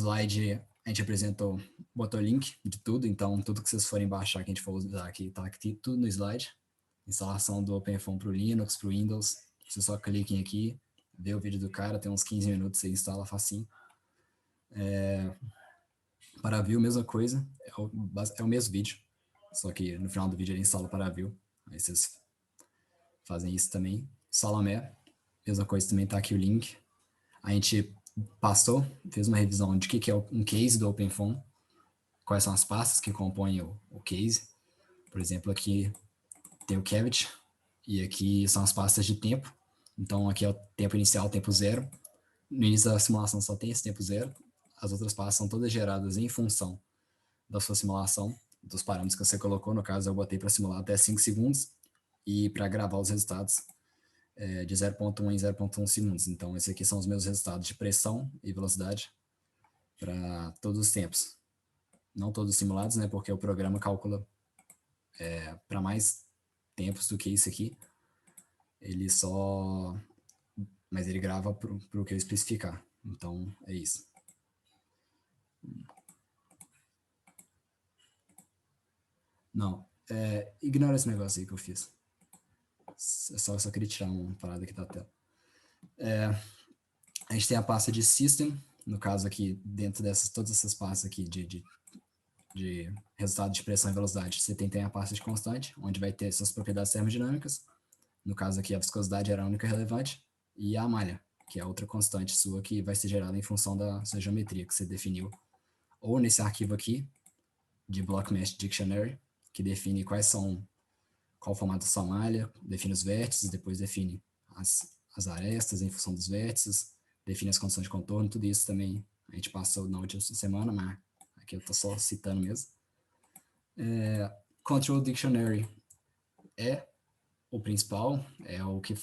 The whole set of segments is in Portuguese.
Slide, a gente apresentou, botou link de tudo, então tudo que vocês forem baixar, que a gente for usar aqui, tá aqui tudo no slide. Instalação do OpenFOAM para o Linux, para o Windows. Vocês só cliquem aqui, vê o vídeo do cara, tem uns 15 minutos, você instala facinho. Paraview, mesma coisa, é o mesmo vídeo, só que no final do vídeo ele instala o Paraview, aí vocês fazem isso também. Salomé, mesma coisa, também tá aqui o link. A gente passou, fez uma revisão de que é um case do OpenFOAM, quais são as pastas que compõem o case. Por exemplo, aqui tem o Cavity, e aqui são as pastas de tempo. Então, aqui é o tempo inicial, tempo zero. No início da simulação só tem esse tempo zero. As outras pastas são todas geradas em função da sua simulação, dos parâmetros que você colocou. No caso, eu botei para simular até 5 segundos e para gravar os resultados de 0.1 em 0.1 segundos. Então, esses aqui são os meus resultados de pressão e velocidade para todos os tempos. Não todos simulados, né? Porque o programa calcula para mais tempos do que isso aqui. Ele só... Mas ele grava para o que eu especificar. Então, é isso. Não, ignora esse negócio aí que eu fiz. Eu só queria tirar uma parada aqui da tela. A gente tem a pasta de System, no caso aqui, dentro todas essas pastas aqui de resultado de pressão e velocidade, você tem a pasta de constante, onde vai ter suas propriedades termodinâmicas. No caso aqui, a viscosidade era a única relevante, e a malha, que é a outra constante sua, que vai ser gerada em função da sua geometria que você definiu, ou nesse arquivo aqui, de Block Mesh Dictionary, que define qual o formato da sua malha, define os vértices, depois define as arestas em função dos vértices, define as condições de contorno, tudo isso também a gente passou na última semana, mas aqui eu estou só citando mesmo. Control Dictionary é o principal, é o que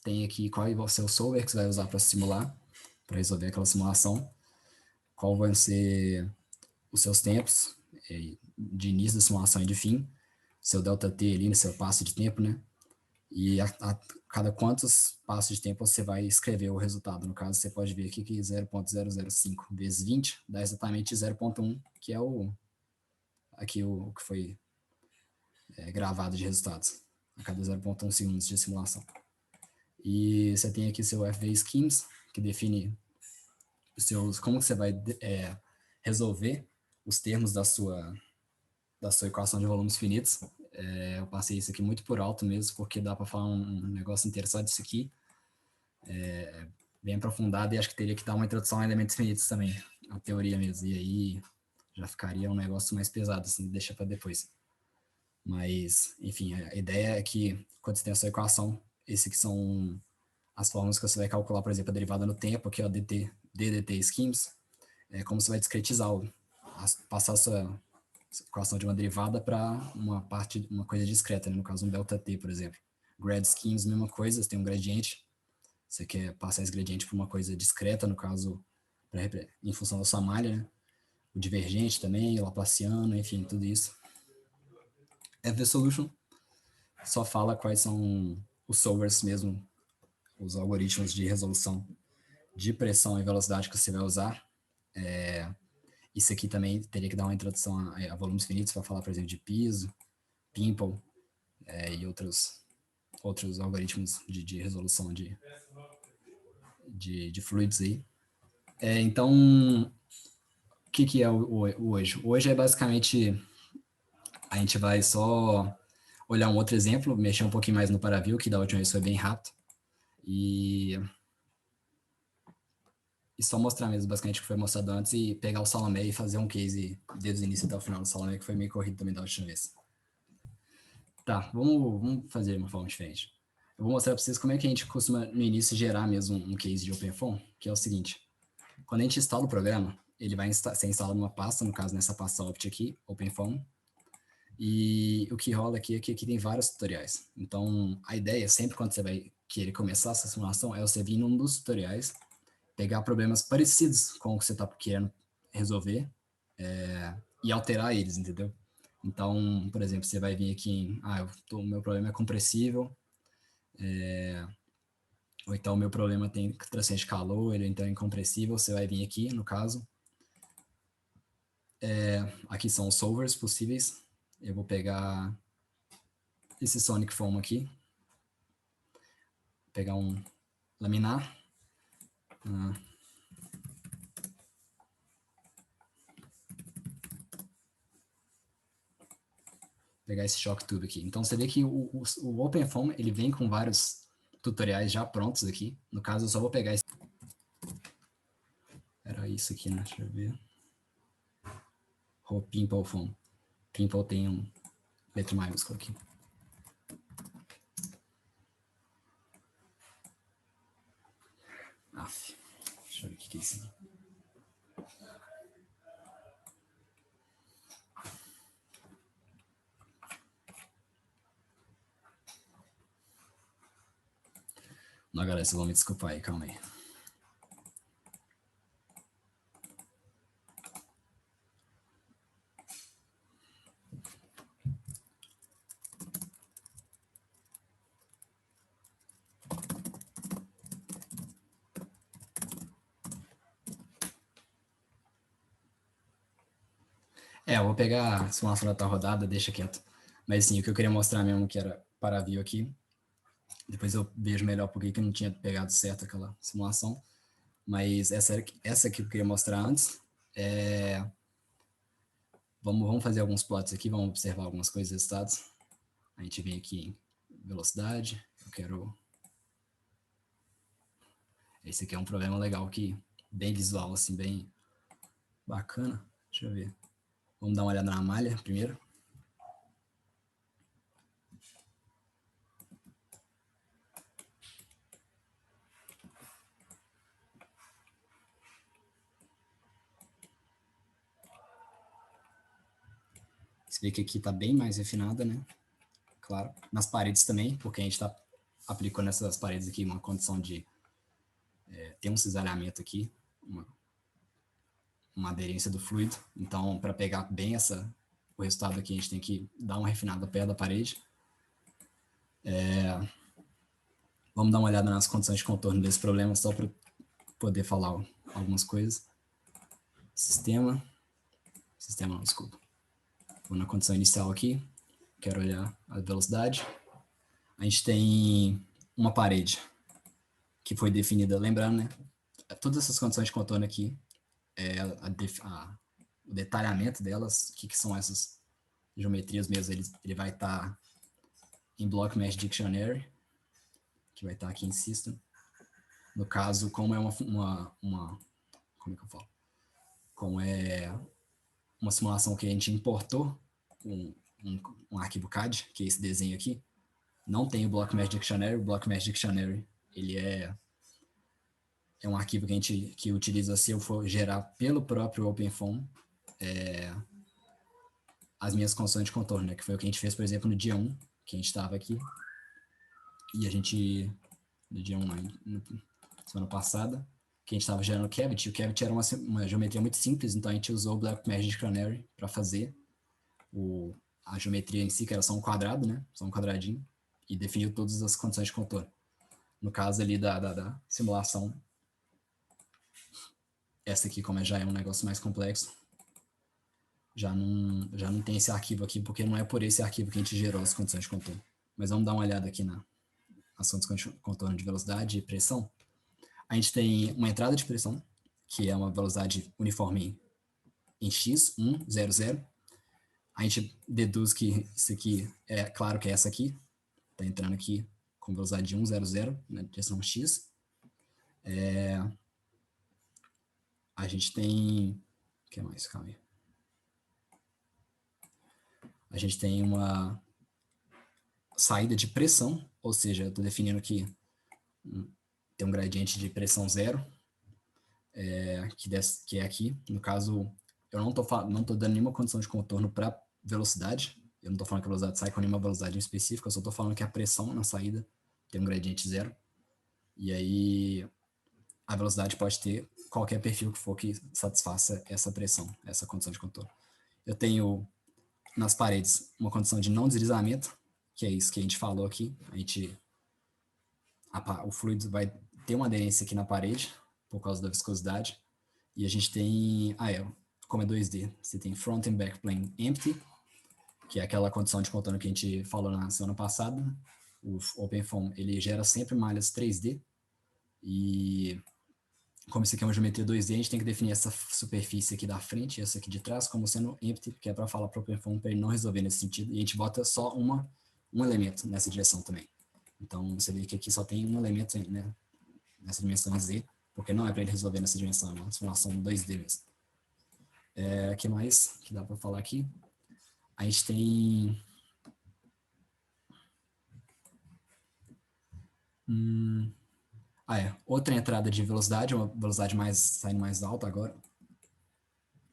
tem aqui qual vai ser o solver que você vai usar para simular, para resolver aquela simulação, qual vão ser os seus tempos de início da simulação e de fim, seu ΔT ali, no seu passo de tempo, né? E a cada quantos passos de tempo você vai escrever o resultado. No caso, você pode ver aqui que 0.005 vezes 20 dá exatamente 0.1, que é aqui o que foi gravado de resultados, a cada 0.1 segundos de simulação. E você tem aqui seu FV Schemes, que define como você vai resolver os termos da sua equação de volumes finitos. Eu passei isso aqui muito por alto mesmo, porque dá para falar um negócio interessante disso aqui, bem aprofundado, e acho que teria que dar uma introdução a elementos finitos também, a teoria mesmo, e aí já ficaria um negócio mais pesado, assim, deixa para depois. Mas, enfim, a ideia é que quando você tem a sua equação, esses que são as fórmulas que você vai calcular, por exemplo, a derivada no tempo, aqui, ó, DDT schemes, como você vai discretizar, passar a sua equação de uma derivada para uma coisa discreta, né? No caso, um ΔT, por exemplo. Grad schemes, mesma coisa, você tem um gradiente, você quer passar esse gradiente para uma coisa discreta, no caso, em função da sua malha, né? O divergente também, o laplaciano, enfim, tudo isso. FV Solution só fala quais são os solvers mesmo, os algoritmos de resolução de pressão e velocidade que você vai usar. Isso aqui também teria que dar uma introdução a volumes finitos para falar, por exemplo, de piso, pimple e outros algoritmos de resolução de fluidos aí. Então, o que é o hoje? Hoje é basicamente, a gente vai só olhar um outro exemplo, mexer um pouquinho mais no Paraview, que da última vez foi bem rápido, e só mostrar mesmo basicamente o que foi mostrado antes e pegar o Salomé e fazer um case desde o início até o final do Salomé, que foi meio corrido também da última vez. Tá, vamos fazer de uma forma diferente. Eu vou mostrar para vocês como é que a gente costuma, no início, gerar mesmo um case de OpenFOAM, que é o seguinte. Quando a gente instala o programa, ele vai ser instalado numa pasta, no caso, nessa pasta opt aqui, OpenFOAM, e o que rola aqui é que aqui tem vários tutoriais. Então, a ideia, sempre quando você vai querer começar essa simulação, é você vir num dos tutoriais, pegar problemas parecidos com o que você está querendo resolver e alterar eles, entendeu? Então, por exemplo, você vai vir aqui em, o meu problema é compressível, ou então o meu problema tem transferência de calor, ele então é incompressível, você vai vir aqui, no caso, Aqui são os solvers possíveis. Eu vou pegar esse Sonic Foam aqui. Pegar um laminar. Pegar esse Shock Tube aqui. Então você vê que o OpenFOAM ele vem com vários tutoriais já prontos aqui. No caso, eu só vou pegar esse. Era isso aqui, né? Deixa eu ver. O Pimple Foam. Pimple tem um letra maiúscula aqui. Aff. Deixa eu ver o que é isso aqui. Não, galera, vocês vão me desculpar aí, calma aí. Eu vou pegar a simulação da tal rodada, deixa quieto. Mas sim, o que eu queria mostrar mesmo que era para view aqui. Depois eu vejo melhor porque que eu não tinha pegado certo aquela simulação. Mas essa que eu queria mostrar antes. Vamos fazer alguns plots aqui, vamos observar algumas coisas, resultados. A gente vem aqui em velocidade. Eu quero... Esse aqui é um problema legal aqui, bem visual, assim, bem bacana. Deixa eu ver. Vamos dar uma olhada na malha primeiro. Você vê que aqui está bem mais refinada, né? Claro. Nas paredes também, porque a gente está aplicando nessas paredes aqui uma condição de ter um cisalhamento aqui, uma aderência do fluido. Então, para pegar bem o resultado aqui, a gente tem que dar uma refinada perto da parede. Vamos dar uma olhada nas condições de contorno desse problema, só para poder falar algumas coisas. Sistema não, desculpa. Vou na condição inicial aqui, quero olhar a velocidade. A gente tem uma parede que foi definida, lembrando, né? Todas essas condições de contorno aqui, o detalhamento delas, o que são essas geometrias mesmo, ele vai estar em Block Mesh Dictionary, que vai estar aqui em System. No caso, como é como é que eu falo? Como é uma simulação que a gente importou um arquivo CAD, que é esse desenho aqui, não tem o Block Mesh Dictionary. O Block Mesh Dictionary, ele é um arquivo que utiliza, se eu for gerar pelo próprio OpenFOAM, as minhas condições de contorno, né? Que foi o que a gente fez, por exemplo, no dia 1, que a gente estava aqui, e a gente, no dia 1, semana passada, que a gente estava gerando o Cavity. O Cavity era uma geometria muito simples, então a gente usou o Black Magic Canary para fazer a geometria em si, que era só um quadrado, né? Só um quadradinho, e definiu todas as condições de contorno. No caso ali da simulação, essa aqui, como já é um negócio mais complexo, já não tem esse arquivo aqui, porque não é por esse arquivo que a gente gerou as condições de contorno. Mas vamos dar uma olhada aqui nas condições de contorno de velocidade e pressão. A gente tem uma entrada de pressão, que é uma velocidade uniforme em x, 1, 0, 0. A gente deduz que isso aqui é claro que é essa aqui, está entrando aqui com velocidade de 1, 0, 0, na direção x. A gente tem... O que mais? Calma aí. A gente tem uma saída de pressão, ou seja, eu estou definindo aqui tem um gradiente de pressão zero, que é aqui. No caso, eu não estou dando nenhuma condição de contorno para velocidade. Eu não estou falando que a velocidade sai com nenhuma velocidade específica, eu só estou falando que a pressão na saída tem um gradiente zero. E aí a velocidade pode ter qualquer perfil que for que satisfaça essa pressão, essa condição de contorno. Eu tenho nas paredes uma condição de não deslizamento, que é isso que a gente falou aqui. O fluido vai ter uma aderência aqui na parede, por causa da viscosidade. E a gente tem, como é 2D, você tem front and back plane empty, que é aquela condição de contorno que a gente falou na semana passada. O OpenFOAM, ele gera sempre malhas 3D, e como isso aqui é uma geometria 2D, a gente tem que definir essa superfície aqui da frente e essa aqui de trás como sendo empty, que é para falar para o OpenFOAM para ele não resolver nesse sentido, e a gente bota só um elemento nessa direção também. Então, você vê que aqui só tem um elemento, né, nessa dimensão Z, porque não é para ele resolver nessa dimensão, é uma simulação 2D mesmo. O que mais que dá para falar aqui? A gente tem... outra entrada de velocidade, uma velocidade saindo mais alta agora,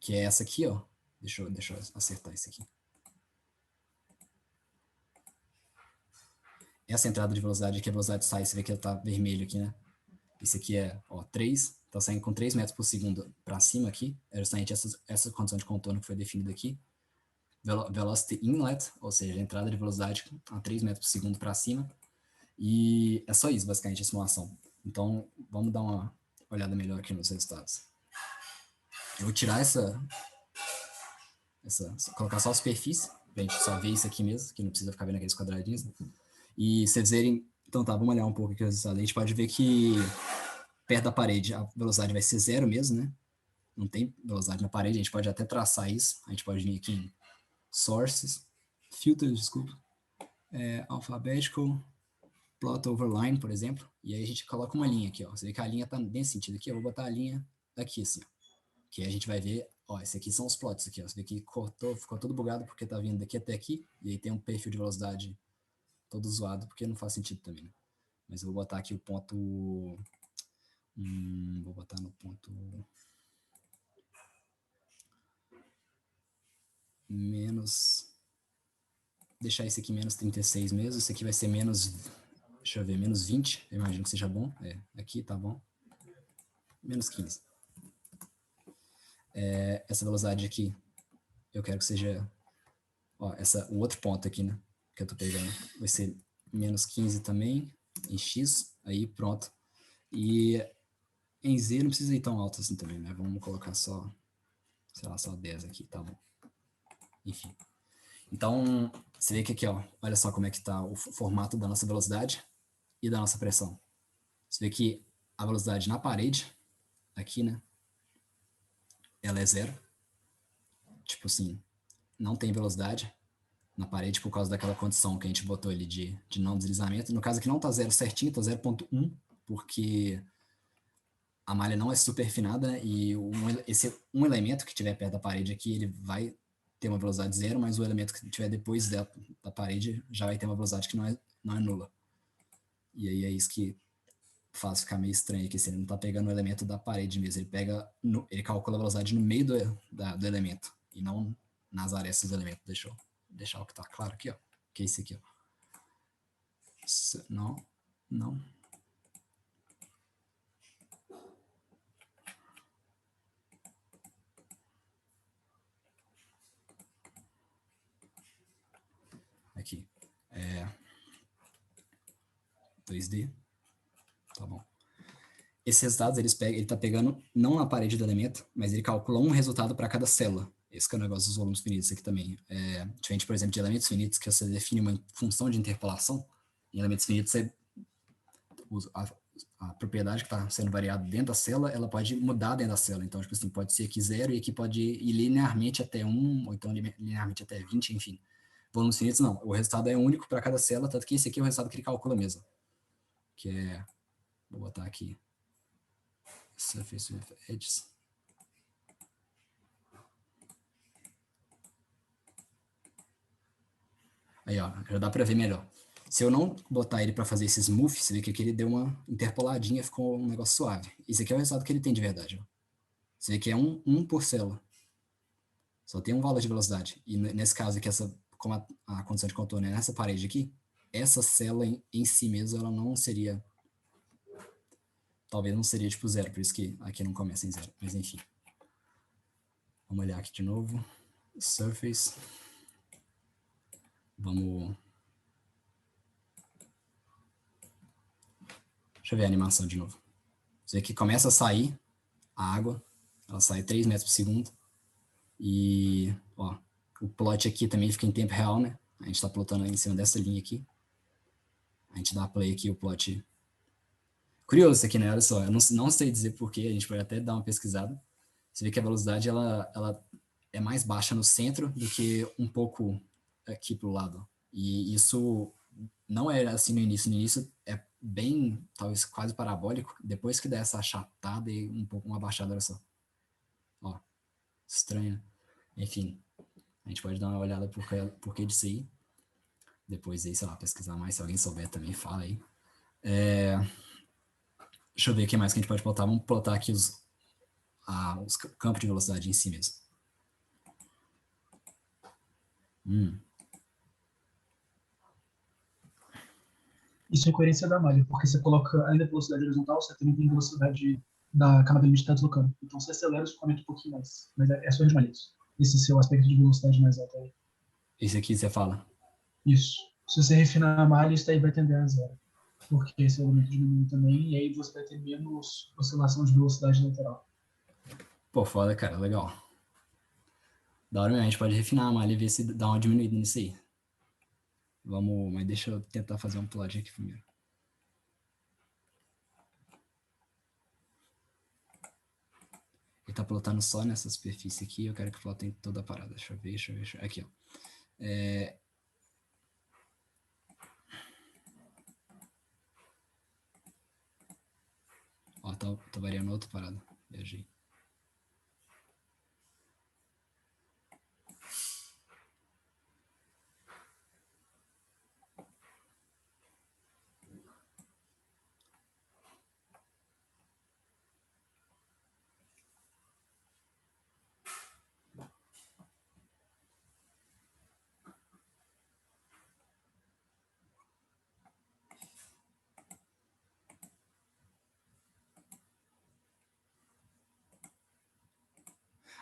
que é essa aqui, ó. Deixa eu acertar isso aqui. Essa entrada de velocidade aqui, a velocidade sai, você vê que ela tá vermelho aqui, né? Esse aqui é, 3, tá saindo com 3 metros por segundo para cima aqui, é justamente essa condição de contorno que foi definida aqui. Velocity inlet, ou seja, a entrada de velocidade a 3 metros por segundo para cima, e é só isso, basicamente, a simulação. Então, vamos dar uma olhada melhor aqui nos resultados. Eu vou tirar colocar só a superfície, pra gente só ver isso aqui mesmo, que não precisa ficar vendo aqueles quadradinhos, né? E vocês verem, então tá, vamos olhar um pouco aqui o resultado. A gente pode ver que perto da parede a velocidade vai ser 0 mesmo, né? Não tem velocidade na parede, a gente pode até traçar isso. A gente pode vir aqui em Sources, Filters, desculpa, Alphabetical, Plot over Line, por exemplo, e aí a gente coloca uma linha aqui, ó. Você vê que a linha tá nesse sentido aqui, eu vou botar a linha aqui, assim, ó. Que aí a gente vai ver, ó, esse aqui são os plots aqui, ó. Você vê que ficou todo bugado porque tá vindo daqui até aqui, e aí tem um perfil de velocidade todo zoado, porque não faz sentido também, né? Mas eu vou botar aqui o ponto... vou botar no ponto... menos... deixar esse aqui menos 36 mesmo, esse aqui vai ser menos... deixa eu ver, menos 20, eu imagino que seja bom. Aqui tá bom. Menos 15. Essa velocidade aqui, eu quero que seja... ó, o outro ponto aqui, né? Que eu tô pegando. Vai ser menos 15 também, em X. Aí, pronto. E em Z não precisa ir tão alto assim também, né? Vamos colocar só, sei lá, só 10 aqui, tá bom. Enfim. Então, você vê que aqui, ó, olha só como é que tá o formato da nossa velocidade e da nossa pressão. Você vê que a velocidade na parede, aqui, né? Ela é 0. Tipo assim, não tem velocidade na parede por causa daquela condição que a gente botou ali de não deslizamento. No caso aqui não tá 0 certinho, tá 0,1, porque a malha não é super refinada e esse um elemento que tiver perto da parede aqui, ele vai ter uma velocidade 0, mas o elemento que tiver depois da parede já vai ter uma velocidade que não é nula. E aí é isso que faz ficar meio estranho aqui, se ele não tá pegando o elemento da parede mesmo, ele calcula a velocidade no meio do elemento, e não nas arestas do elemento. Deixa eu deixar o que tá claro aqui, ó, que é esse aqui, ó. Não. Aqui. 2D. Tá bom. Esses resultados, ele tá pegando não na parede do elemento, mas ele calcula um resultado para cada célula. Esse que é o negócio dos volumes finitos aqui também. Diferente, por exemplo, de elementos finitos, que você define uma função de interpolação. Em elementos finitos, você usa a propriedade que está sendo variada dentro da célula, ela pode mudar dentro da célula. Então, tipo assim, pode ser aqui 0 e aqui pode ir linearmente até 1, ou então linearmente até 20, enfim. Volumes finitos, não. O resultado é único para cada célula, tanto que esse aqui é o resultado que ele calcula mesmo. Que é... vou botar aqui... Surface with edges. Aí, ó, já dá para ver melhor. Se eu não botar ele para fazer esse smooth, você vê que aqui ele deu uma interpoladinha, ficou um negócio suave. Esse aqui é o resultado que ele tem de verdade. Ó. Você vê que é 1 por célula. Só tem um valor de velocidade. E nesse caso aqui, como a condição de contorno é nessa parede aqui, essa célula em si mesma, ela não seria... talvez não seria tipo 0, por isso que aqui não começa em 0. Mas enfim. Vamos olhar aqui de novo. Surface. Vamos... deixa eu ver a animação de novo. Você vê que começa a sair a água, ela sai 3 metros por segundo, E, ó, o plot aqui também fica em tempo real, né? A gente está plotando em cima dessa linha aqui. A gente dá play aqui, o plot. Curioso isso aqui, né? Olha só, eu não sei dizer porquê, a gente pode até dar uma pesquisada. Você vê que a velocidade ela é mais baixa no centro do que um pouco aqui pro lado. E isso não é assim no início. No início é bem, talvez quase parabólico. Depois que dá essa achatada e um pouco uma baixada, olha só. Ó, estranho. Enfim, a gente pode dar uma olhada por que disso aí. Depois aí, sei lá, pesquisar mais. Se alguém souber também, fala aí. Deixa eu ver o que mais que a gente pode plotar. Vamos plotar aqui os campos de velocidade em si mesmo. Isso é coerência da malha, porque você coloca ainda velocidade horizontal, você também tem velocidade da camada que está deslocando. Então você acelera o escoamento um pouquinho mais. Mas é só de malha isso. Esse seu aspecto de velocidade mais alta aí. Esse aqui você fala. Isso. Se você refinar a malha, isso daí vai tender a zero. Porque esse elemento diminui também, e aí você vai ter menos oscilação de velocidade lateral. Pô, foda, cara, legal. Da hora mesmo, a gente pode refinar a malha e ver se dá uma diminuída nisso aí. Vamos, mas deixa eu tentar fazer um plot aqui primeiro. Ele tá plotando só nessa superfície aqui, eu quero que plote em toda a parada. Deixa eu ver. Aqui, ó. Ó, tá variando outra parada. Viajei.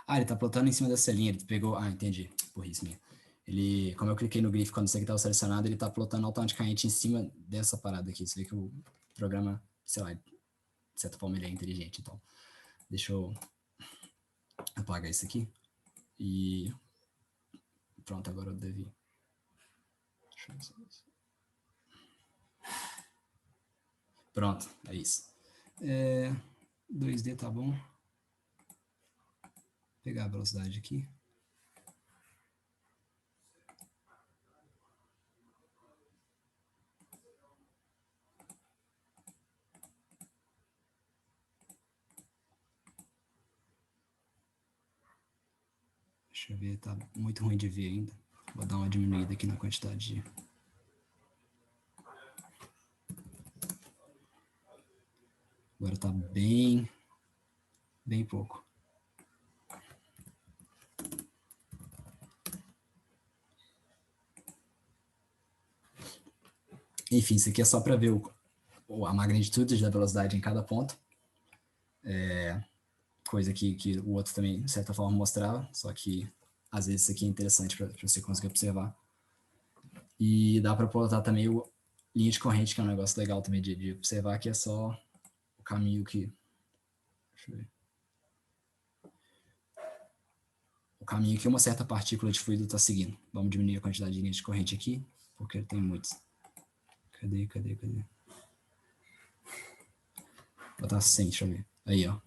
Ah, ele tá plotando em cima dessa linha, ele pegou... Ah, entendi. Porrice minha. Ele, como eu cliquei no grid quando isso aqui estava selecionado, ele tá plotando automaticamente em cima dessa parada aqui. Você vê que o programa, sei lá, de certa forma ele é inteligente, então. Deixa eu apagar isso aqui. E pronto, agora eu devi. Deixa eu ver. Pronto, é isso. 2D tá bom. Vou pegar a velocidade aqui. Deixa eu ver, tá muito ruim de ver ainda. Vou dar uma diminuída aqui na quantidade de... Agora tá bem pouco. Enfim, isso aqui é só para ver a magnitude da velocidade em cada ponto. Coisa que o outro também, de certa forma, mostrava, só que às vezes isso aqui é interessante para você conseguir observar. E dá para plotar também o linha de corrente, que é um negócio legal também de observar, que é só o caminho que... Deixa eu ver. O caminho que uma certa partícula de fluido está seguindo. Vamos diminuir a quantidade de linhas de corrente aqui, porque tem muitos. Cadê? Vou botar 100, deixa eu ver. Aí, ó.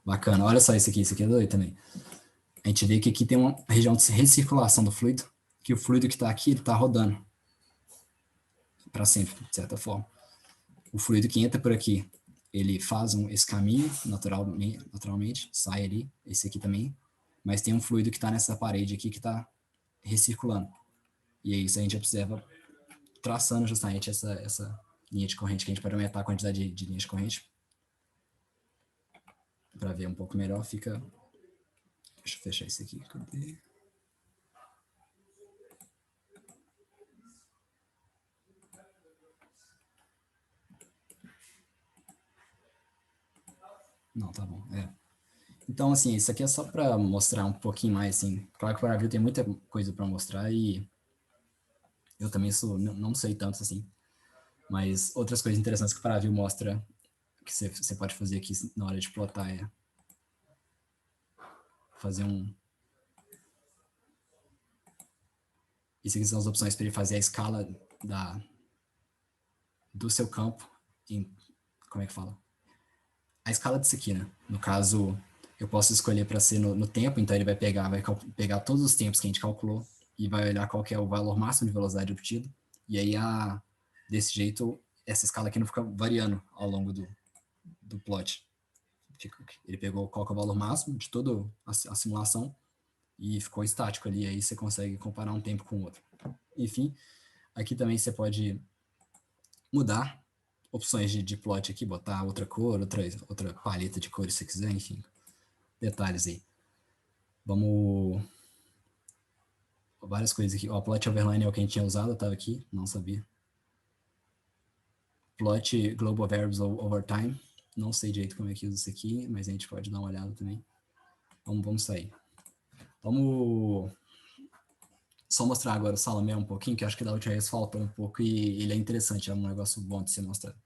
Bacana. Olha só isso aqui é doido também. A gente vê que aqui tem uma região de recirculação do fluido, que o fluido que está aqui, ele está rodando para sempre, de certa forma. O fluido que entra por aqui, ele faz esse caminho naturalmente, sai ali, esse aqui também, mas tem um fluido que está nessa parede aqui que está recirculando. E é isso a gente observa traçando justamente essa linha de corrente, que a gente pode aumentar a quantidade de linhas de corrente. Para ver um pouco melhor, fica... Deixa eu fechar isso aqui. Cadê? Não, tá bom. Então, assim, isso aqui é só para mostrar um pouquinho mais, assim. Claro que o Paraview tem muita coisa para mostrar e eu também não sei tanto, assim. Mas outras coisas interessantes que o Paraview mostra que você pode fazer aqui na hora de plotar é fazer Isso aqui são as opções para ele fazer a escala do seu campo em, como é que fala? A escala disso aqui, né? No caso, eu posso escolher para ser no tempo, então ele vai pegar todos os tempos que a gente calculou e vai olhar qual que é o valor máximo de velocidade obtido. E aí, desse jeito, essa escala aqui não fica variando ao longo do plot. Ele pegou qual que é o valor máximo de toda a simulação e ficou estático ali, aí você consegue comparar um tempo com o outro. Enfim, aqui também você pode mudar opções de plot aqui, botar outra cor, outra paleta de cores se você quiser, enfim, detalhes aí. Vamos... Várias coisas aqui. Ó, plot overline é o que a gente tinha usado, eu tava aqui, não sabia. Plot global variables over time, não sei direito como é que usa isso aqui, mas a gente pode dar uma olhada também. Vamos sair. Vamos só mostrar agora o Salomé um pouquinho, que acho que da última vez faltou um pouco e ele é interessante, é um negócio bom de ser mostrado.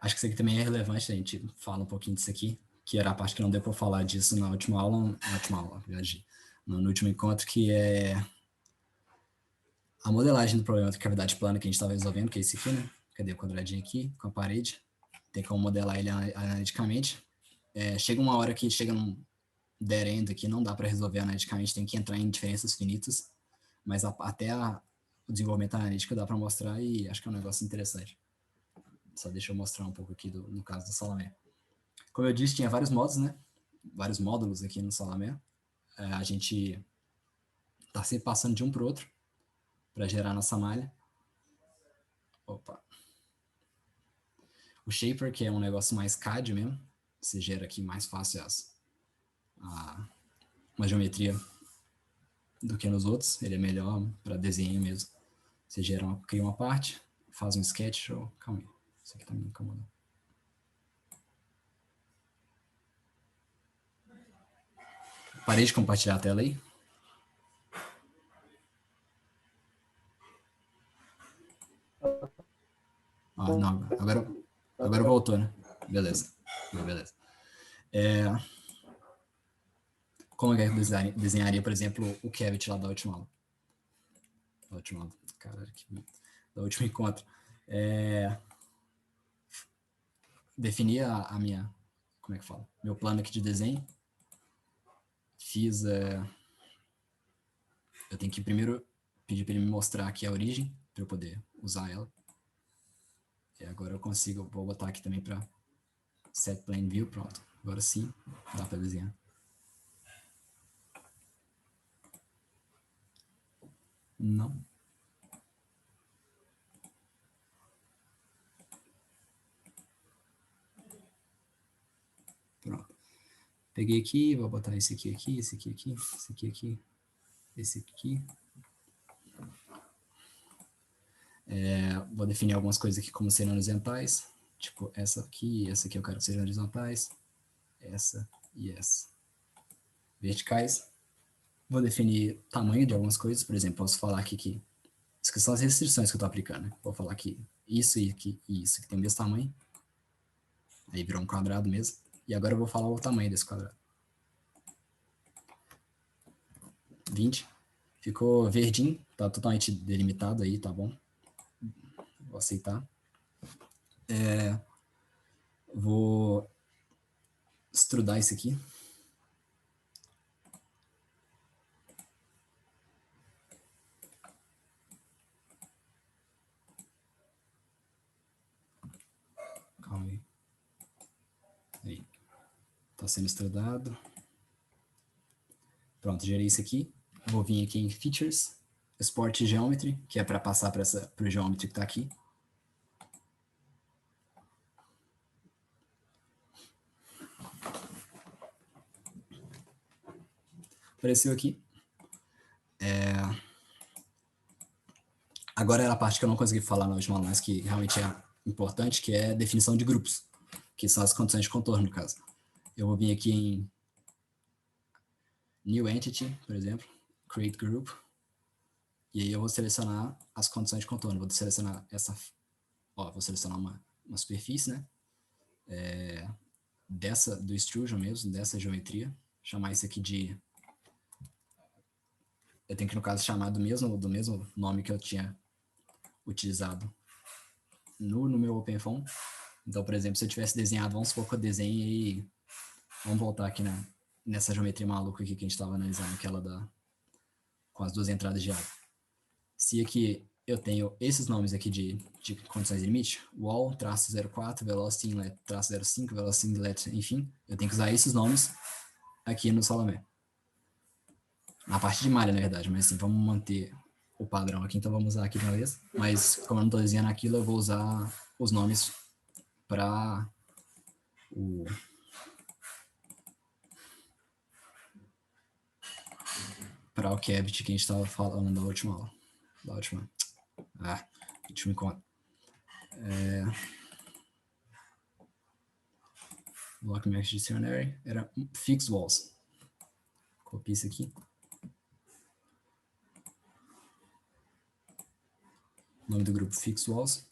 Acho que isso aqui também é relevante, a gente fala um pouquinho disso aqui, que era a parte que não deu para falar disso na última aula, no último encontro, que é a modelagem do problema da cavidade plana que a gente estava resolvendo, que é esse aqui, né? Cadê o quadradinho aqui, com a parede? Tem como modelar ele analiticamente. Chega uma hora que chega num dead end aqui, não dá para resolver analiticamente, tem que entrar em diferenças finitas, mas até o desenvolvimento analítico dá para mostrar e acho que é um negócio interessante. Só deixa eu mostrar um pouco aqui no caso do Salomé. Como eu disse, tinha vários modos, né? Vários módulos aqui no Salomé. A gente está sempre passando de um para o outro para gerar nossa malha. Opa. O Shaper, que é um negócio mais CAD mesmo, você gera aqui mais fácil uma geometria do que nos outros. Ele é melhor para desenho mesmo. Você cria uma parte, faz um sketch. Calma aí, isso aqui tá me incomodando. Parei de compartilhar a tela aí. Não, agora voltou, né? Beleza. Como é que eu desenharia, por exemplo, o Cavity lá da última aula? Caralho, da última encontro. Defini a minha, como é que fala? Meu plano aqui de desenho. Fiz, eu tenho que primeiro pedir para ele me mostrar aqui a origem, para eu poder usar ela. E agora eu consigo, vou botar aqui também para set plane view, pronto. Agora sim, dá para desenhar. Não. Pronto. Peguei aqui, vou botar esse aqui, esse aqui, esse aqui. Vou definir algumas coisas aqui como serem horizontais, tipo essa aqui eu quero que sejam horizontais, essa e essa. Verticais, vou definir tamanho de algumas coisas, por exemplo, posso falar aqui que essas são as restrições que eu estou aplicando, né? Vou falar que isso e isso que tem o mesmo tamanho, aí virou um quadrado mesmo, e agora eu vou falar o tamanho desse quadrado. 20, ficou verdinho, tá totalmente delimitado aí, tá bom? Vou aceitar. Vou extrudar isso aqui. Calma aí. Aí. Tá sendo extrudado. Pronto, gerei isso aqui. Vou vir aqui em Features, Export Geometry, que é para passar para o Geometry que está aqui. Apareceu aqui. Agora é a parte que eu não consegui falar na última aula, mas que realmente é importante, que é a definição de grupos, que são as condições de contorno, no caso. eu vou vir aqui em New Entity, por exemplo, Create Group, e aí eu vou selecionar as condições de contorno. Vou selecionar essa, vou selecionar uma superfície, né? Do extrusion mesmo, dessa geometria, chamar isso aqui de... Eu tenho que, no caso, chamar do mesmo nome que eu tinha utilizado no meu OpenFOAM. Então, por exemplo, se eu tivesse desenhado, vamos supor que eu desenhe aí... Vamos voltar aqui nessa geometria maluca aqui que a gente estava analisando, aquela com as duas entradas de água. Se aqui eu tenho esses nomes aqui de condições de limite, wall, traço 04, velocity inlet, traço 05, velocity inlet, enfim, eu tenho que usar esses nomes aqui no Salomé. Na parte de malha, na verdade, mas assim, vamos manter o padrão aqui, então vamos usar aqui de uma vez. Mas como eu não estou desenhando aquilo, eu vou usar os nomes para o cavity que a gente estava falando da última aula. Deixa eu me contar. Block Mesh Dictionary era Fixed Walls. Copia isso aqui. Nome do grupo Fixed Walls.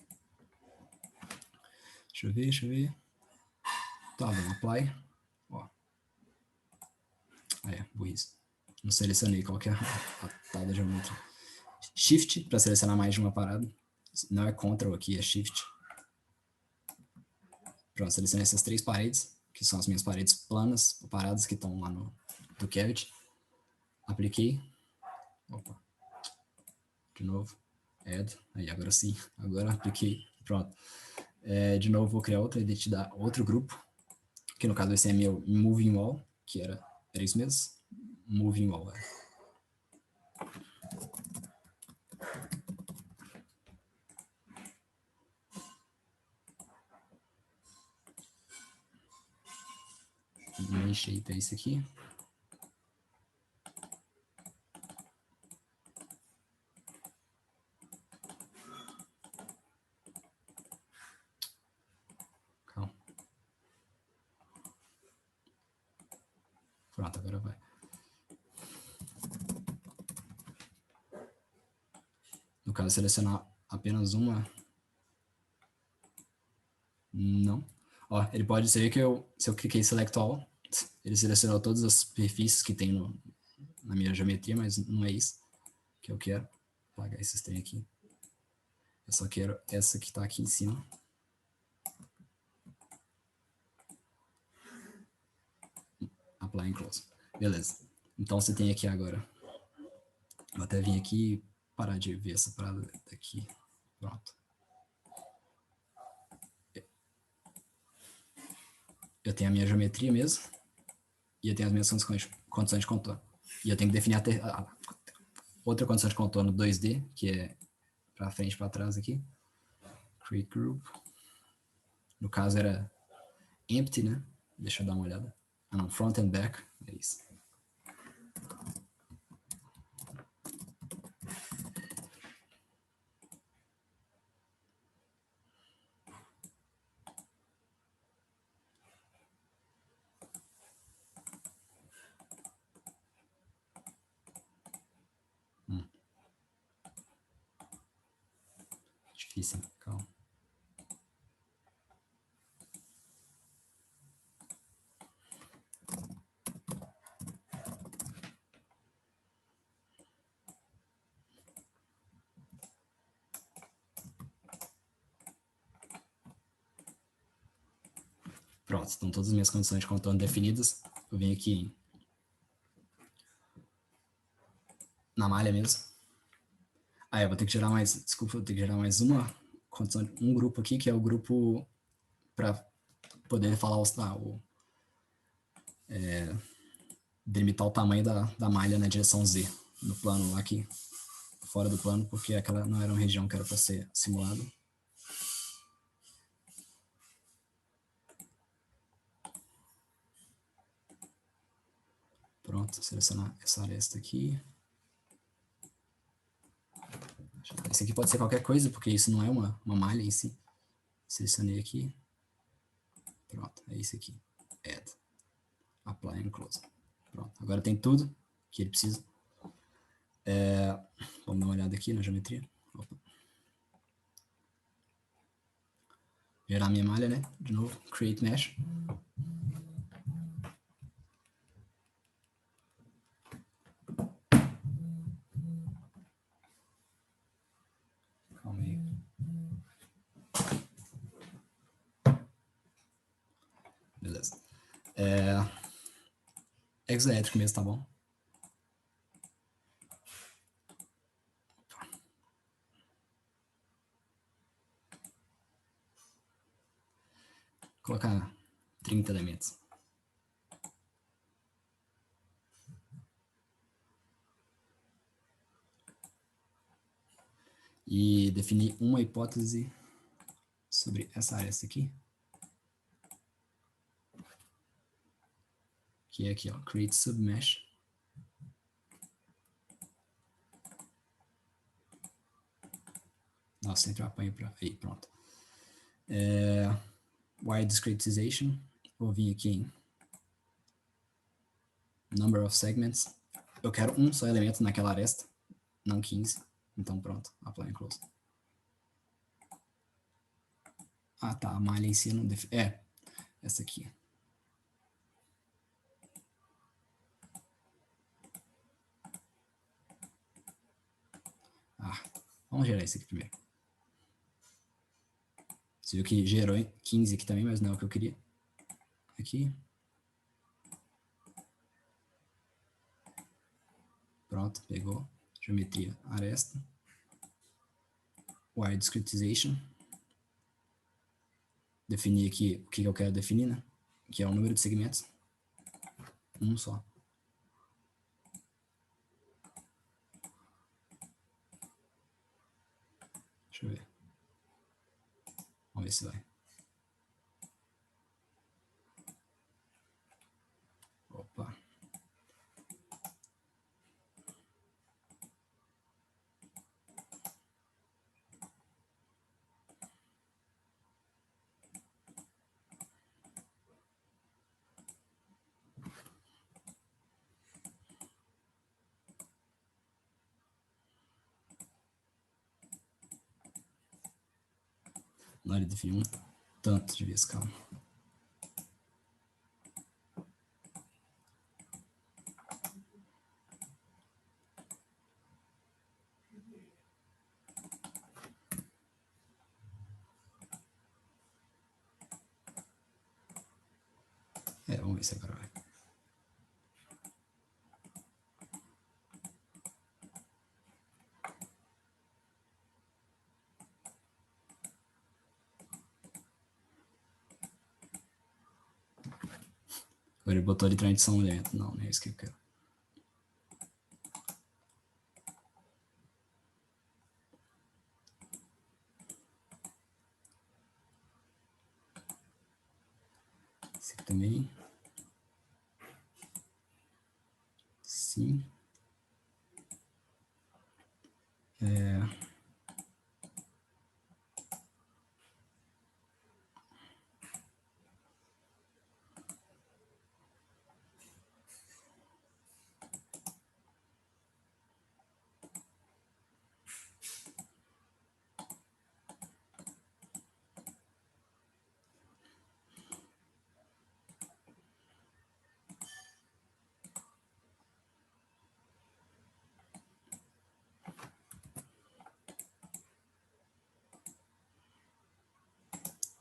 Deixa eu ver. Tá, vamos apply. Ó. Burrice. Não selecionei qual que é a tal da geometria. Shift, para selecionar mais de uma parada. Não é Ctrl aqui, é Shift. Pronto, selecionei essas 3 paredes, que são as minhas paredes planas, paradas que estão lá do cavity. Apliquei. Opa. De novo. Add. Aí, agora sim. Agora apliquei. Pronto. De novo, vou criar outra identidade, outro grupo, que no caso esse é meu Moving Wall, que era isso mesmo. Moving Wall. Main shape é isso aqui. Calma. Pronto, agora vai. No caso, selecionar apenas uma. Não. Ó, ele pode ser que se eu cliquei em Select All, ele selecionou todas as superfícies que tem na minha geometria, mas não é isso que eu quero. Vou apagar esses trem aqui. Eu só quero essa que está aqui em cima. Apply and Close. Beleza. Então você tem aqui agora. Vou até vir aqui e parar de ver essa parada daqui. Pronto. Eu tenho a minha geometria mesmo. E eu tenho as minhas condições de contorno. E eu tenho que definir outra condição de contorno 2D, que é para frente e para trás aqui. Create Group. No caso era empty, né? Deixa eu dar uma olhada. Ah, não, front and back. É isso. Difícil, calma. Pronto, estão todas as minhas condições de contorno definidas. Eu venho aqui na malha mesmo. Eu vou ter que gerar mais, desculpa, vou ter que gerar mais um grupo aqui, que é o grupo para poder falar delimitar o tamanho da malha na direção Z, no plano lá aqui, fora do plano, porque aquela não era uma região que era para ser simulada. Pronto, selecionar essa aresta aqui. Esse aqui pode ser qualquer coisa, porque isso não é uma malha em si. Selecionei aqui. Pronto, é isso aqui. Add. Apply and close. Pronto, agora tem tudo que ele precisa. Vamos dar uma olhada aqui na geometria. Opa. Gerar minha malha, né? De novo, create mesh. Calma aí. Beleza. Hexaétrico mesmo, tá bom? Vou colocar 30 elementos. E definir uma hipótese sobre essa aresta aqui. Que é aqui, ó, create submesh. Nossa, sempre apanho para aí, pronto. Wire discretization. Vou vir aqui em number of segments. Eu quero um só elemento naquela aresta, não 15. Então pronto, apply and close. Ah tá, a malha em si não define. Essa aqui. Vamos gerar isso aqui primeiro. Você viu que gerou 15 aqui também, mas não é o que eu queria. Aqui. Pronto, pegou. Geometria aresta. Wire discretization. Definir aqui o que eu quero definir, né? Que é o número de segmentos. Um só. Deixa eu ver. Vamos ver se vai. Opa. Na hora de definir tanto de vez, calma. Vamos ver se agora vai. Agora ele botou ali transição lenta. Não, não é isso que eu quero. Esse aqui também. Sim.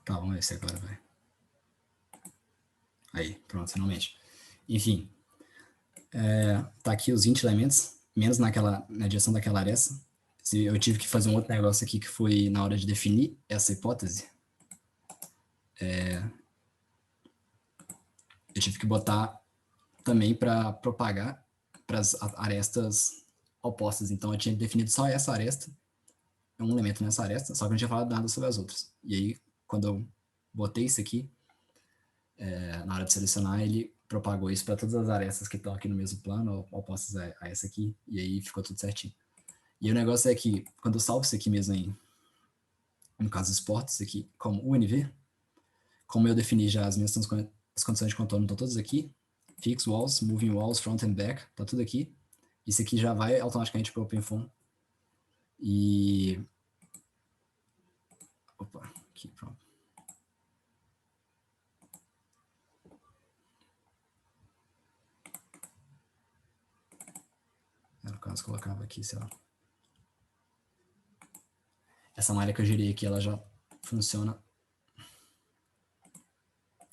Tá, vamos ver se agora vai. Aí, pronto, finalmente. Enfim, tá aqui os 20 elementos, menos na direção daquela aresta. Eu tive que fazer um outro negócio aqui que foi na hora de definir essa hipótese. Eu tive que botar também para propagar para as arestas opostas. Então eu tinha definido só essa aresta, um elemento nessa aresta, só que eu não tinha falado nada sobre as outras. E aí, quando eu botei isso aqui, na hora de selecionar, ele propagou isso para todas as arestas que estão aqui no mesmo plano, opostas a essa aqui, e aí ficou tudo certinho. E o negócio é que, quando eu salvo isso aqui mesmo no caso esportes aqui, como UNV, como eu defini já as minhas as condições de contorno estão todas aqui, Fixed walls, moving walls, front and back, tá tudo aqui. Isso aqui já vai automaticamente para o OpenFOAM. E... Opa, aqui, pronto. No caso, colocava aqui, sei lá. Essa malha que eu gerei aqui, ela já funciona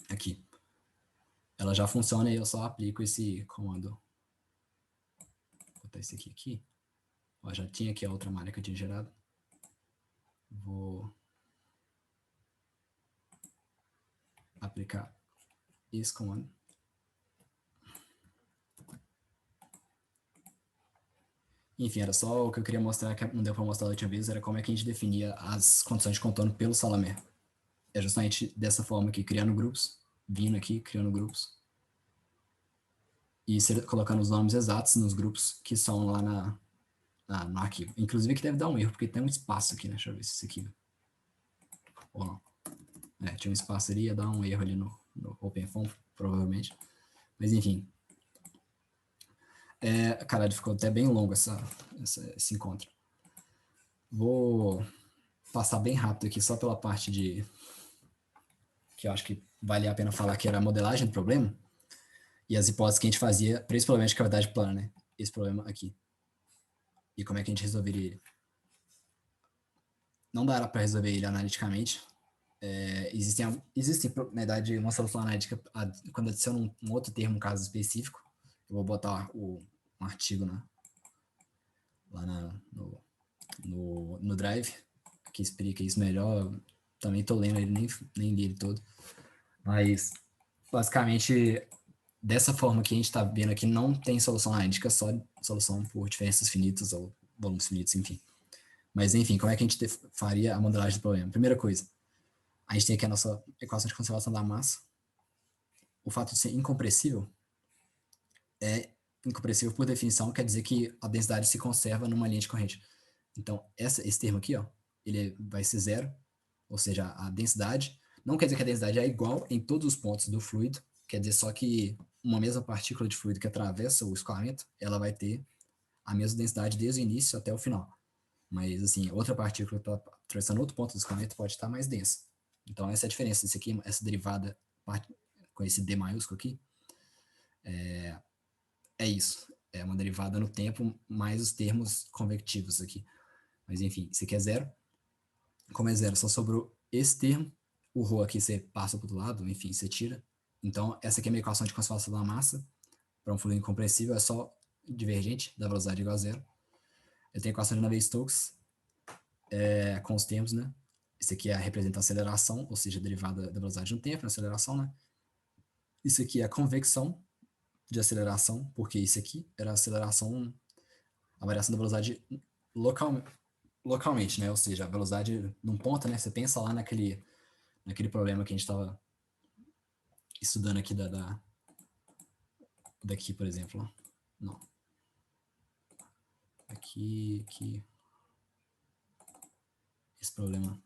aqui. Ela já funciona e eu só aplico esse comando. Vou botar esse aqui. Ó, já tinha aqui a outra malha que eu tinha gerado. Vou aplicar esse comando. Enfim, era só o que eu queria mostrar, que não deu para mostrar da última vez, era como é que a gente definia as condições de contorno pelo Salamé. É justamente dessa forma aqui, criando grupos, vindo aqui, criando grupos, e colocando os nomes exatos nos grupos que são lá no arquivo. Inclusive que deve dar um erro, porque tem um espaço aqui, né? Deixa eu ver se isso aqui... Ou não. Tinha um espaço ali, ia dar um erro ali no OpenFOAM, provavelmente. Mas enfim. Caralho, ficou até bem longo esse encontro. Vou passar bem rápido aqui, só pela parte de... que eu acho que vale a pena falar, que era a modelagem do problema, e as hipóteses que a gente fazia para esse problema de cavidade plana, né? Esse problema aqui. E como é que a gente resolveria ele. Não dará para resolver ele analiticamente. Existem, na verdade, uma solução analítica quando adiciona um outro termo, um caso específico. Eu vou botar um artigo lá no Drive, que explica isso melhor. Também estou lendo ele, nem li ele todo. Mas, basicamente, dessa forma que a gente está vendo aqui, não tem solução analítica, só solução por diferenças finitas ou volumes finitos, enfim. Mas, enfim, como é que a gente faria a modelagem do problema? Primeira coisa, a gente tem aqui a nossa equação de conservação da massa. O fato de ser incompressível incompressível por definição, quer dizer que a densidade se conserva numa linha de corrente. Então, esse termo aqui, ó, ele vai ser zero, ou seja, a densidade, não quer dizer que a densidade é igual em todos os pontos do fluido, quer dizer só que uma mesma partícula de fluido que atravessa o escoamento, ela vai ter a mesma densidade desde o início até o final. Mas, assim, outra partícula que está atravessando outro ponto do escoamento pode estar mais densa. Então, essa é a diferença. Esse aqui, essa derivada com esse D maiúsculo aqui, é isso. É uma derivada no tempo, mais os termos convectivos aqui. Mas, enfim, isso aqui é zero. Como é zero, só sobrou esse termo. O ρ aqui você passa para o outro lado, enfim, você tira. Então, essa aqui é a minha equação de conservação da massa. Para um fluido incompressível, é só divergente da velocidade igual a zero. Eu tenho a equação de Navier-Stokes com os termos, né? Esse aqui representa a aceleração, ou seja, a derivada da velocidade no tempo, na aceleração, né? Isso aqui é a convecção de aceleração, porque isso aqui era a aceleração, a variação da velocidade localmente, né? Ou seja, a velocidade num ponto, né? Você pensa lá naquele problema que a gente estava estudando aqui daqui, por exemplo. Não. Aqui. Esse problema.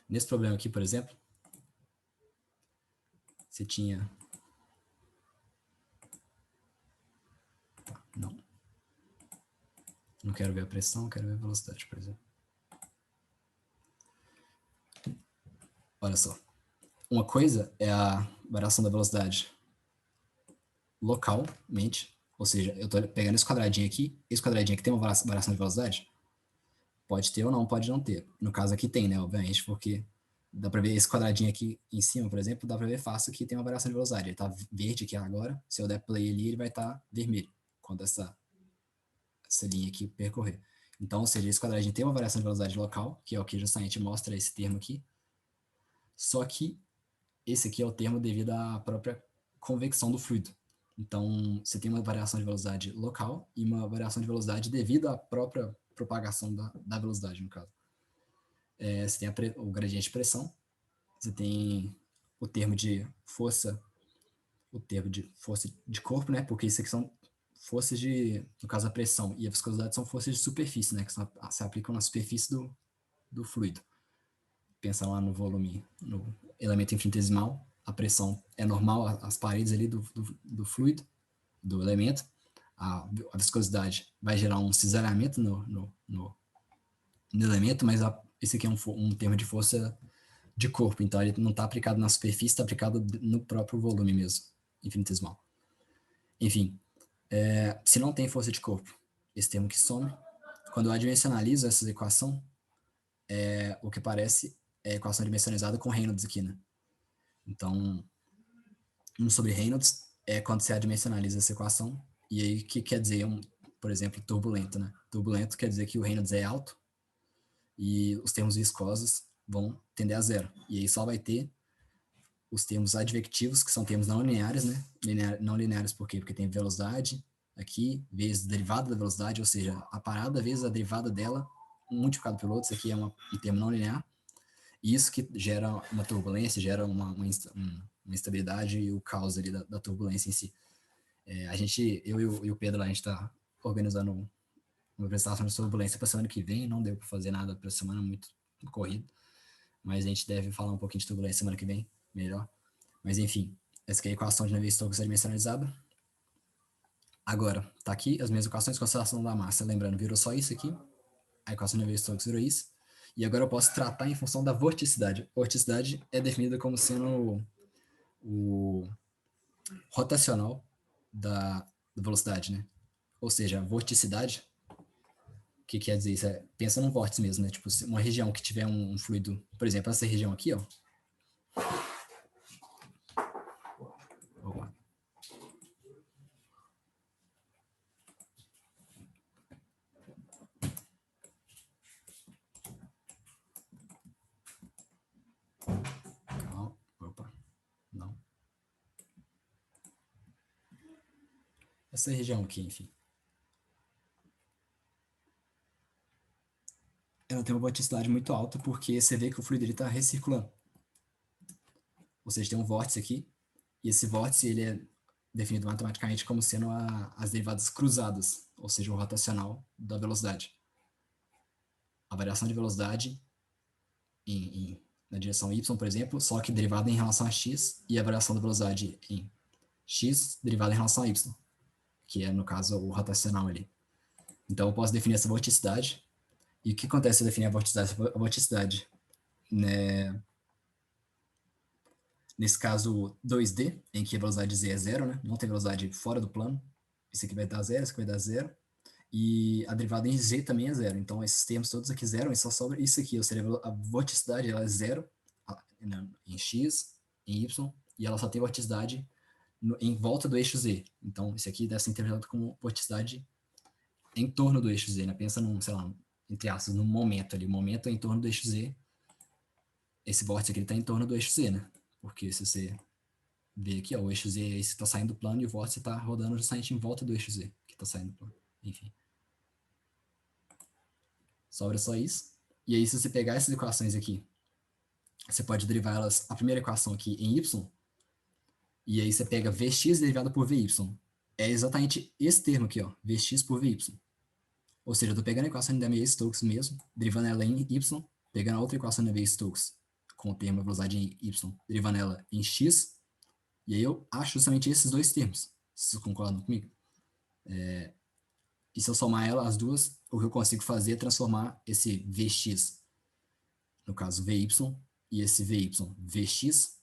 Nesse problema aqui, por exemplo, você tinha... Não quero ver a pressão, quero ver a velocidade, por exemplo. Olha só. Uma coisa é a variação da velocidade localmente, ou seja, eu estou pegando esse quadradinho aqui tem uma variação de velocidade? Pode ter ou não, pode não ter. No caso aqui tem, né, obviamente, porque dá para ver esse quadradinho aqui em cima, por exemplo, dá para ver fácil que tem uma variação de velocidade. Ele está verde aqui agora, se eu der play ali, ele vai estar vermelho, quando essa linha aqui percorrer. Então, ou seja, esse quadradinho tem uma variação de velocidade local, que é o que justamente mostra esse termo aqui, só que esse aqui é o termo devido à própria convecção do fluido. Então, você tem uma variação de velocidade local e uma variação de velocidade devido à própria propagação da velocidade, no caso. Você tem o gradiente de pressão, você tem o termo de força de corpo, né? Porque isso aqui são forças no caso a pressão e a viscosidade são forças de superfície, né, que se aplicam na superfície do fluido. Pensa lá no volume, no elemento infinitesimal, a pressão é normal, as paredes ali do fluido, do elemento, a viscosidade vai gerar um cisalhamento no elemento, mas esse aqui é um termo de força de corpo, então ele não está aplicado na superfície, está aplicado no próprio volume mesmo, infinitesimal. Enfim, se não tem força de corpo, esse termo que some, quando eu adimensionalizo essa equação, o que parece é a equação dimensionalizada com Reynolds aqui, né? Então, 1 sobre Reynolds é quando você adimensionaliza essa equação, e aí que quer dizer, por exemplo, turbulento, né? Turbulento quer dizer que o Reynolds é alto, e os termos viscosos vão tender a zero. E aí só vai ter os termos advectivos, que são termos não lineares, né? Não lineares por quê? Porque tem velocidade aqui, vezes derivada da velocidade, ou seja, a parada vezes a derivada dela, multiplicado pelo outro, isso aqui é um termo não linear, e isso que gera uma turbulência, gera uma instabilidade e o caos ali da turbulência em si. Eu e o Pedro lá, a gente está organizando uma apresentação de turbulência para a semana que vem, não deu para fazer nada para a semana, muito corrido, mas a gente deve falar um pouquinho de turbulência semana que vem, melhor. Mas enfim, essa aqui é a equação de Navier-Stokes adimensionalizada. Agora, tá aqui as minhas equações de conservação da massa, lembrando, virou só isso aqui, a equação de Navier-Stokes virou isso, e agora eu posso tratar em função da vorticidade. A vorticidade é definida como sendo o rotacional da velocidade, né? Ou seja, a vorticidade, o que quer dizer isso? Pensa num vórtice mesmo, né? Tipo, uma região que tiver um fluido, por exemplo, essa região aqui, ó. Opa. Calma. Opa. Não. Essa região aqui, enfim. Ela tem uma vorticidade muito alta porque você vê que o fluido está recirculando. Ou seja, tem um vórtice aqui, e esse vórtice ele é definido matematicamente como sendo as derivadas cruzadas, ou seja, o rotacional da velocidade. A variação de velocidade na direção y, por exemplo, só que derivada em relação a x, e a variação da velocidade em x derivada em relação a y, que é, no caso, o rotacional ali. Então, eu posso definir essa vorticidade. E o que acontece se eu definir a vorticidade? A vorticidade, né, nesse caso 2D, em que a velocidade z é zero, né? Não tem velocidade fora do plano. Isso aqui vai dar zero, isso aqui vai dar zero. E a derivada em z também é zero. Então, esses termos todos aqui zero, e só sobra isso aqui. Ou seja, a vorticidade ela é zero em x, em y, e ela só tem vorticidade em volta do eixo z. Então, isso aqui deve ser interpretado como vorticidade em torno do eixo z, né? Pensa num, sei lá, entre aspas, num momento ali. O momento é em torno do eixo z. Esse vórtice aqui está em torno do eixo z, né? Porque se você ver aqui, ó, o eixo z é esse que está saindo do plano e o vórtice está rodando justamente em volta do eixo z, que está saindo do plano. Enfim. Sobra só isso. E aí, se você pegar essas equações aqui, você pode derivar elas, a primeira equação aqui em y, e aí você pega Vx derivado por Vy. É exatamente esse termo aqui, ó, Vx por Vy. Ou seja, eu estou pegando a equação de Navier-Stokes mesmo, derivando ela em y, pegando a outra equação de Navier-Stokes com o termo velocidade em y, derivando ela em x, e aí eu acho justamente esses dois termos. Vocês concordam comigo? E se eu somar ela, as duas, o que eu consigo fazer é transformar esse Vx, no caso Vy, e esse Vy, Vx,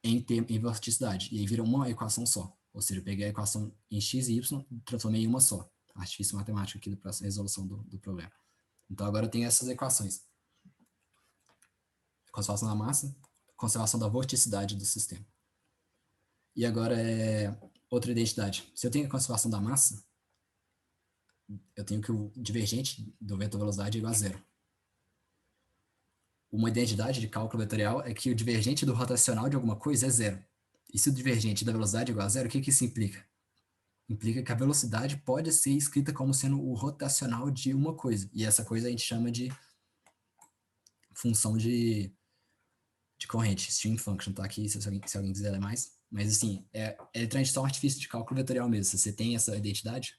em vorticidade. E aí vira uma equação só. Ou seja, eu peguei a equação em x e y e transformei em uma só. Artifício matemático aqui para a resolução do problema. Então agora eu tenho essas equações. Conservação da massa, conservação da vorticidade do sistema. E agora é outra identidade. Se eu tenho a conservação da massa, eu tenho que o divergente do vetor velocidade é igual a zero. Uma identidade de cálculo vetorial é que o divergente do rotacional de alguma coisa é zero. E se o divergente da velocidade é igual a zero, o que isso implica? Implica que a velocidade pode ser escrita como sendo o rotacional de uma coisa. E essa coisa a gente chama de função de corrente, string function, tá aqui, se alguém quiser ler mais. Mas, assim, é literalmente só um artifício de cálculo vetorial mesmo. Se você tem essa identidade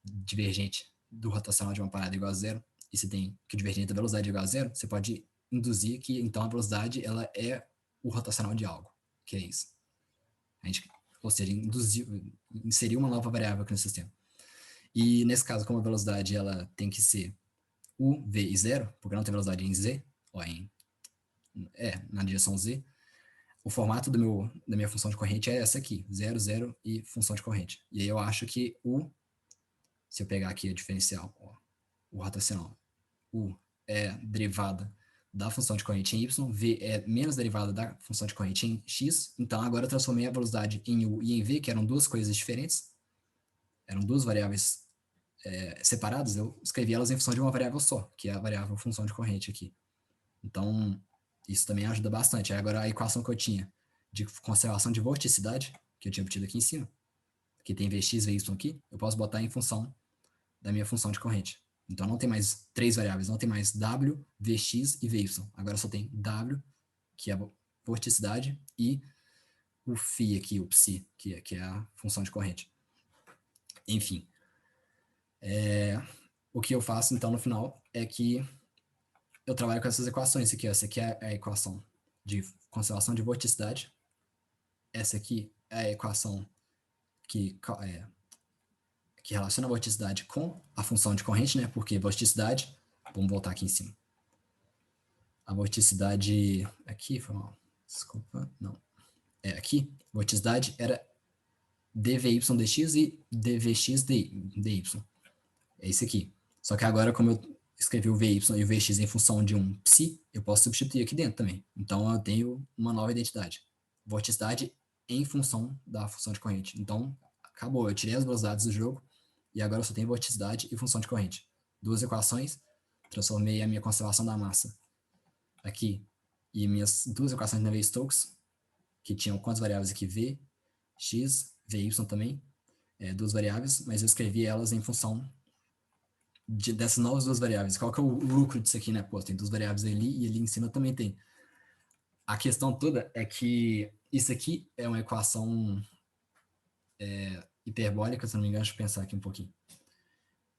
divergente do rotacional de uma parada igual a zero, e você tem que o divergente da velocidade é igual a zero, você pode induzir que, então, a velocidade ela é o rotacional de algo, que é isso. A gente, ou seja, inseriu uma nova variável aqui no sistema. E, nesse caso, como a velocidade ela tem que ser u, v e zero, porque não tem velocidade em z, ou na direção z, o formato da minha função de corrente é essa aqui, 0, 0 e função de corrente. E aí eu acho que se eu pegar aqui a diferencial, o rotacional, u é derivada da função de corrente em y, v é menos derivada da função de corrente em x, então agora eu transformei a velocidade em u e em v, que eram duas coisas diferentes, eram duas variáveis separadas, eu escrevi elas em função de uma variável só, que é a variável função de corrente aqui. Então, isso também ajuda bastante. Aí agora a equação que eu tinha de conservação de vorticidade, que eu tinha obtido aqui em cima, que tem Vx, Vy aqui, eu posso botar em função da minha função de corrente. Então não tem mais três variáveis, não tem mais W, Vx e Vy. Agora só tem W, que é a vorticidade, e o φ aqui, o psi, que é a função de corrente. Enfim. O que eu faço, então, no final, é que eu trabalho com essas equações aqui. Essa aqui é a equação de conservação de vorticidade. Essa aqui é a equação que relaciona a vorticidade com a função de corrente, né? Porque vorticidade, vamos voltar aqui em cima. A vorticidade, aqui, foi mal, desculpa, não. Aqui, vorticidade era dvy dx e dvx dy. É isso aqui. Só que agora, como eu escrevi o vy e o vx em função de um psi, eu posso substituir aqui dentro também. Então, eu tenho uma nova identidade. Vorticidade em função da função de corrente. Então, acabou. Eu tirei as velocidades do jogo e agora eu só tenho vorticidade e função de corrente. Duas equações, transformei a minha conservação da massa aqui e minhas duas equações de Navier-Stokes, que tinham quantas variáveis aqui? V, x, vy também, duas variáveis, mas eu escrevi elas em função dessas novas duas variáveis. Qual que é o lucro disso aqui, né? Pô, tem duas variáveis ali e ali em cima também tem. A questão toda é que isso aqui é uma equação hiperbólica, se não me engano, deixa eu pensar aqui um pouquinho.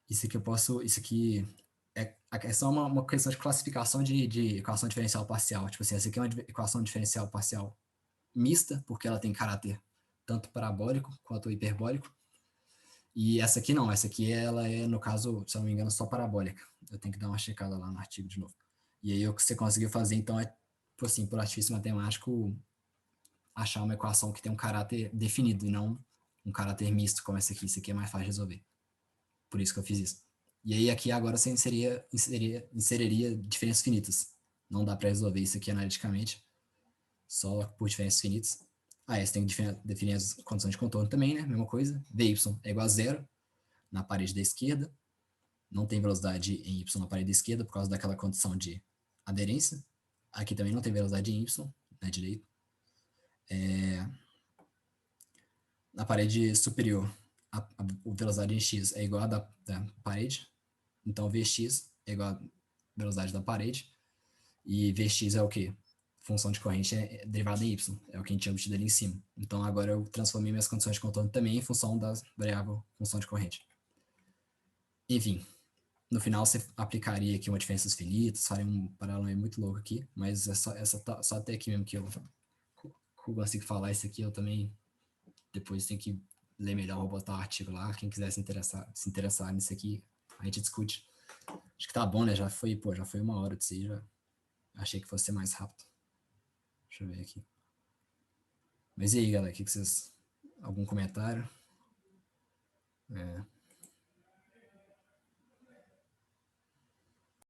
Isso aqui é só uma questão de classificação de equação diferencial parcial. Tipo assim, essa aqui é uma equação diferencial parcial mista, porque ela tem caráter tanto parabólico quanto hiperbólico. E essa aqui não, essa aqui ela é, no caso, se eu não me engano, só parabólica. Eu tenho que dar uma checada lá no artigo de novo. E aí o que você conseguiu fazer, então, é, assim, por artifício matemático, achar uma equação que tem um caráter definido e não um caráter misto, como essa aqui. Isso aqui é mais fácil de resolver. Por isso que eu fiz isso. E aí aqui agora você inseriria diferenças finitas. Não dá para resolver isso aqui analiticamente, só por diferenças finitas. Você tem que definir as condições de contorno também, né? Mesma coisa. Vy é igual a zero na parede da esquerda. Não tem velocidade em y na parede da esquerda por causa daquela condição de aderência. Aqui também não tem velocidade em y na direita. Na parede superior, a velocidade em x é igual a da parede. Então, Vx é igual a velocidade da parede. E Vx é o quê? Função de corrente é derivada em y. É o que a gente tinha obtido ali em cima. Então, agora eu transformei minhas condições de contorno também em função da variável função de corrente. Enfim, no final você aplicaria aqui uma diferenças finitas, faria um paralelo muito louco aqui, mas é só até aqui mesmo que eu consigo falar isso aqui. Eu também depois tenho que ler melhor, vou botar o artigo lá. Quem quiser se interessar nisso aqui, a gente discute. Acho que tá bom, né? Já foi 1 hora de si, já achei que fosse ser mais rápido. Deixa eu ver aqui. Mas e aí, galera, algum comentário?